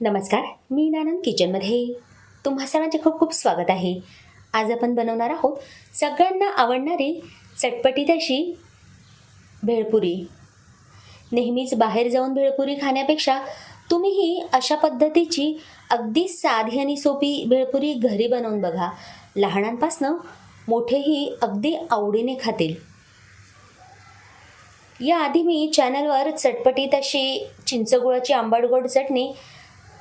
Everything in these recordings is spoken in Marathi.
नमस्कार, मी नानंद किचनमध्ये तुम्हा सर्वांचे खूप खूप स्वागत आहे. आज आपण बनवणार आहोत सगळ्यांना आवडणारी चटपटीत अशी भेळपुरी. नेहमीच बाहेर जाऊन भेळपुरी खाण्यापेक्षा तुम्हीही अशा पद्धतीची अगदी साधी आणि सोपी भेळपुरी घरी बनवून बघा. लहानांपासनं मोठेही अगदी आवडीने खातील. याआधी मी चॅनलवर चटपटीत अशी चिंचगुळाची आंबट गोड चटणी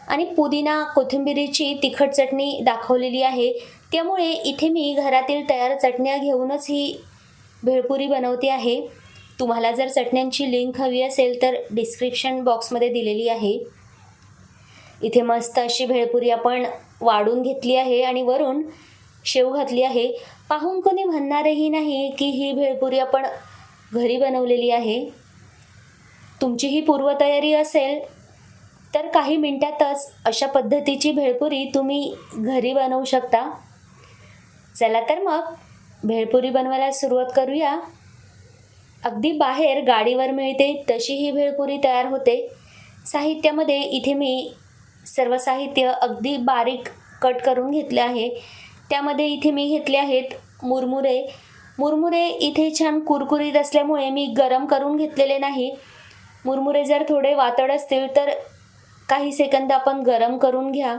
आणि पुदिना कोथिंबिरीची तिखट चटणी दाखवलेली आहे. त्यामुळे इथे मी घरातील तयार चटण्या घेऊनच ही भेळपुरी बनवते आहे. तुम्हाला जर चटण्यांची लिंक हवी असेल तर डिस्क्रिप्शन बॉक्समध्ये दिलेली आहे. इथे मस्त अशी भेळपुरी आपण वाढून घेतली आहे आणि वरून शेव घातली आहे. पाहून कोणी म्हणणारही नाही की ही भेळपुरी आपण घरी बनवलेली आहे. तुमची ही पूर्वतयारी असेल तर काही मिनिटातच अशा पद्धतीची भेळपुरी तुम्ही घरी बनवू शकता. चला तर मग भेळपुरी बनवायला सुरुवात करूया. अगदी बाहेर गाडीवर मिळते तशी ही भेळपुरी तयार होते. साहित्यामध्ये इथे मी सर्व साहित्य अगदी बारीक कट करून घेतले आहे. त्यामध्ये इथे मी घेतले आहेत मुरमुरे. मुरमुरे इथे छान कुरकुरीत असल्यामुळे मी गरम करून घेतलेले नाही. मुरमुरे जर थोडे वातड असतील तर काही सेकंद आपण गरम करून घ्या.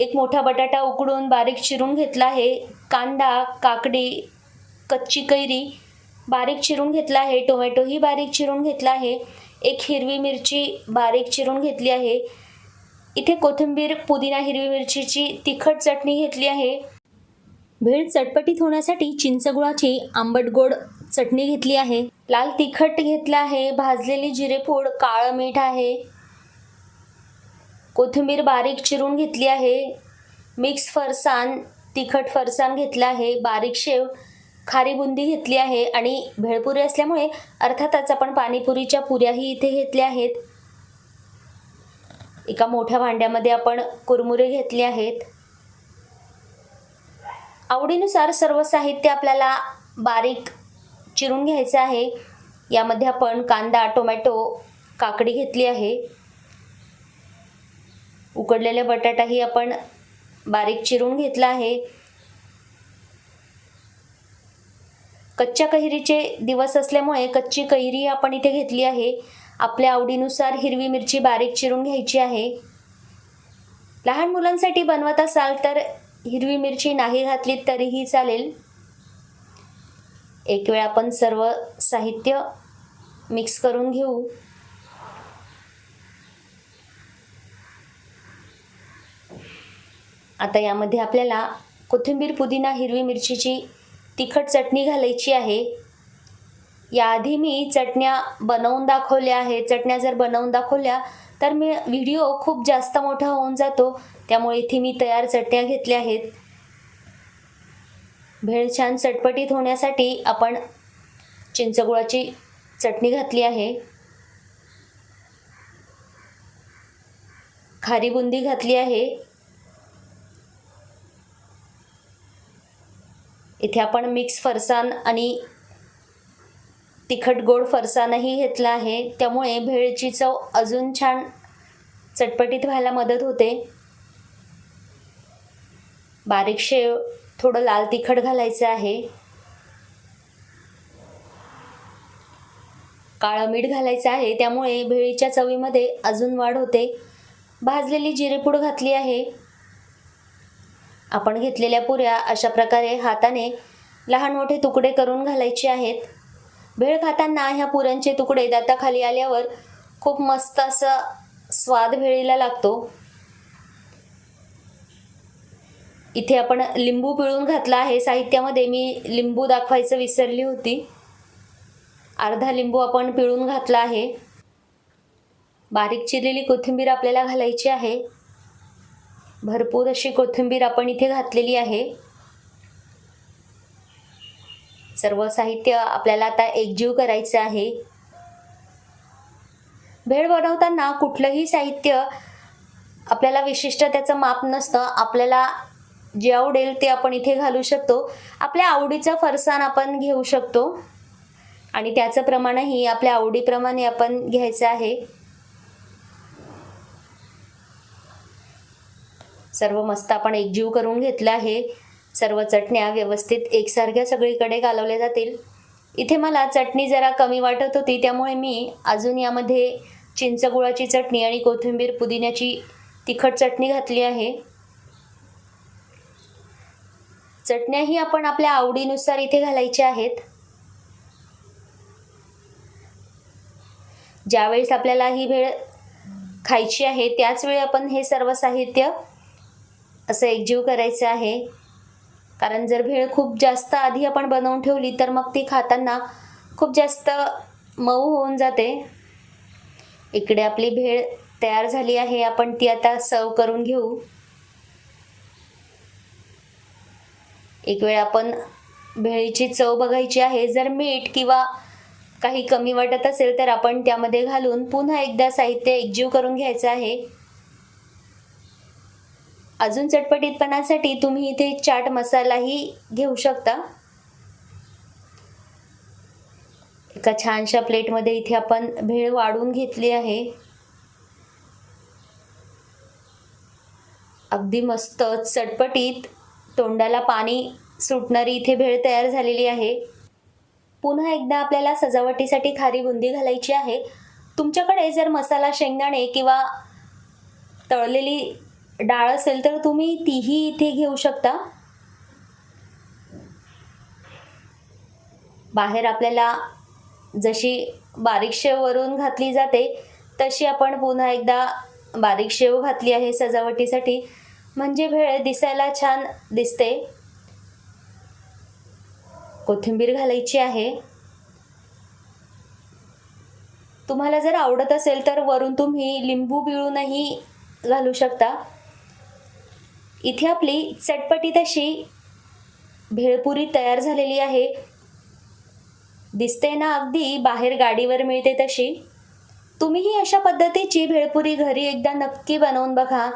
एक मोठा बटाटा उकडून बारीक चिरून घेतला आहे. कांदा, काकडी, कच्ची कैरी बारीक चिरून घेतला आहे. टोमॅटोही बारीक चिरून घेतला आहे. एक हिरवी मिरची बारीक चिरून घेतली आहे. इथे कोथिंबीर, पुदिना, हिरवी मिरचीची तिखट चटणी घेतली आहे. भेळ चटपटीत होण्यासाठी चिंचगुळाची आंबट गोड चटणी घेतली आहे. लाल तिखट घेतला आहे. भाजलेली जिरेपूड, काळं मीठ आहे. कोथिंबीर बारीक चिरून घेतली आहे. मिक्स फरसाण, तिखट फरसाण घेतलं आहे. बारीक शेव, खारी बुंदी घेतली आहे आणि भेळपुरी असल्यामुळे अर्थातच आपण पाणीपुरीच्या पुऱ्याही इथे घेतल्या आहेत. एका मोठ्या भांड्यामध्ये आपण कुरमुरे घेतले आहेत. आवडीनुसार सर्व साहित्य आपल्याला बारीक चिरून घ्यायचं आहे. यामध्ये आपण कांदा, टोमॅटो, काकडी घेतली आहे. उकडलेला बटाटाही आपण बारीक चिरून घेतला आहे. कच्च्या कैरीचे दिवस असल्यामुळे कच्ची कैरी आपण इथे घेतली आहे. आपल्या आवडीनुसार हिरवी मिरची बारीक चिरून घ्यायची आहे. लहान मुलांसाठी बनवत असाल तर हिरवी मिरची नाही घातली तरीही चालेल. एक वेळ आपण सर्व साहित्य मिक्स करून घेऊ. आता यामध्ये आपल्याला कोथिंबीर, पुदिना, हिरवी मिरचीची तिखट चटणी घालायची आहे. याआधी मी चटण्या बनवून दाखवल्या आहे. चटण्या जर बनवून दाखवल्या तर व्हिडिओ खूप जास्त मोठा होऊन जातो. त्यामुळे इथे मी तयार चटण्या घेतल्या आहेत. भेळ छान चटपटीत होण्यासाठी आपण चिंचगुळाची चटणी घातली आहे. खारी बुंदी घातली आहे. इथे आपण मिक्स फरसाण आणि तिखट गोड फरसाणही घेतला आहे. त्यामुळे भेळची चव अजून छान चटपटीत व्हायला मदत होते. बारीक शेव, थोडं लाल तिखट घालायचं आहे. काळं मीठ घालायचं आहे. त्यामुळे भेळीच्या चवीमध्ये अजून वाढ होते. भाजलेली जिरेपूड घातली आहे. आपण घेतलेल्या पुऱ्या अशा प्रकारे हाताने लहान मोठे तुकडे करून घालायचे आहेत. भेळ खाताना ह्या पुऱ्यांचे तुकडे दाताखाली आल्यावर खूप मस्त असा स्वाद भेळीला लागतो. इथे आपण लिंबू पिळून घातला आहे. साहित्यामध्ये मी लिंबू दाखवायचं विसरली होती. अर्धा लिंबू आपण पिळून घातला आहे. बारीक चिरलेली कोथिंबीर आपल्याला घालायची आहे. भरपूर अशी कोथिंबीर आपण इथे घातलेली आहे. सर्व साहित्य आपल्याला आता एकजीव करायचं आहे. भेळ बनवताना कुठलंही साहित्य आपल्याला विशिष्ट त्याचं माप नसतं. आपल्याला जे आवडेल ते आपण इथे घालू शकतो. आपल्या आवडीचं फरसाण आपण घेऊ शकतो आणि त्याचं प्रमाणही आपल्या आवडीप्रमाणे आपण घ्यायचं आहे. सर्व मस्त आपण एकजीव करून घेतलं आहे. सर्व चटण्या व्यवस्थित एकसारख्या सगळीकडे घालवल्या जातील. इथे मला चटणी जरा कमी वाटत होती, त्यामुळे मी अजून यामध्ये चिंचगुळाची चटणी आणि कोथिंबीर पुदिन्याची तिखट चटणी घातली आहे. चटण्याही आपण आपल्या आवडीनुसार इथे घालायच्या आहेत. ज्यावेळेस आपल्याला ही भेळ खायची आहे त्याच वेळी आपण हे सर्व साहित्य असं एकजीव करायचं आहे. कारण जर भेळ खूप जास्त आधी आपण बनवून ठेवली तर मग ती खाताना खूप जास्त मऊ होऊन जाते. इकडे आपली भेळ तयार झाली आहे. आपण ती आता सर्व करून घेऊ. एक वेळ आपण भेळीची चव बघायची आहे. जर मीठ किंवा काही कमी वाटत असेल तर आपण त्यामध्ये घालून पुन्हा एकदा साहित्य एकजीव करून घ्यायचं आहे. अजून चटपटीतपणासाठी तुम्ही इथे चाट मसालाही घेऊ शकता. एका छानशा प्लेटमध्ये इथे आपण भेळ वाढून घेतली आहे. अगदी मस्त चटपटीत तोंडाला पाणी सुटणारी इथे भेळ तयार झालेली आहे. पुन्हा एकदा आपल्याला सजावटीसाठी खारी बुंदी घालायची आहे. तुमच्याकडे जर मसाला शेंगदाणे किंवा तळलेली डाळ असेल तर तुम्ही तीही इथे घेऊ शकता. बाहेर आपल्याला जशी बारीक शेव वरून घातली जाते तशी आपण पुन्हा एकदा बारीक शेव घातली आहे सजावटीसाठी, म्हणजे भेळ दिसायला छान दिसते. कोथिंबीर घालायची आहे. तुम्हाला जर आवडत असेल तर वरून तुम्ही लिंबू पिळूनही घालू शकता. इथे आपली चटपटीत अशी भेळपुरी तयार झालेली आहे. दिसते ना अगदी बाहेर गाडीवर मिळते तशी. तुम्हीही अशा पद्धतीची भेळपुरी घरी एकदा नक्की बनवून बघा.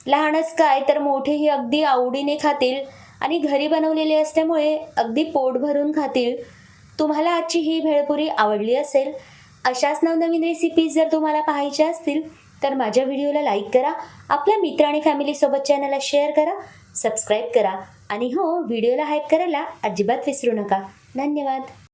लहानच काय तर मोठेही अगदी आवडीने खातील आणि घरी बनवलेली असल्यामुळे अगदी पोट भरून खातील. तुम्हाला आजची ही भेळपुरी आवडली असेल. अशाच नवनवीन रेसिपीज जर तुम्हाला पाहायच्या असतील तर माझ्या व्हिडिओला लाईक करा, आपल्या मित्र आणि फॅमिलीसोबत चॅनलला शेअर करा, सबस्क्राईब करा आणि हो, व्हिडिओला हाईप करायला अजिबात विसरू नका. धन्यवाद.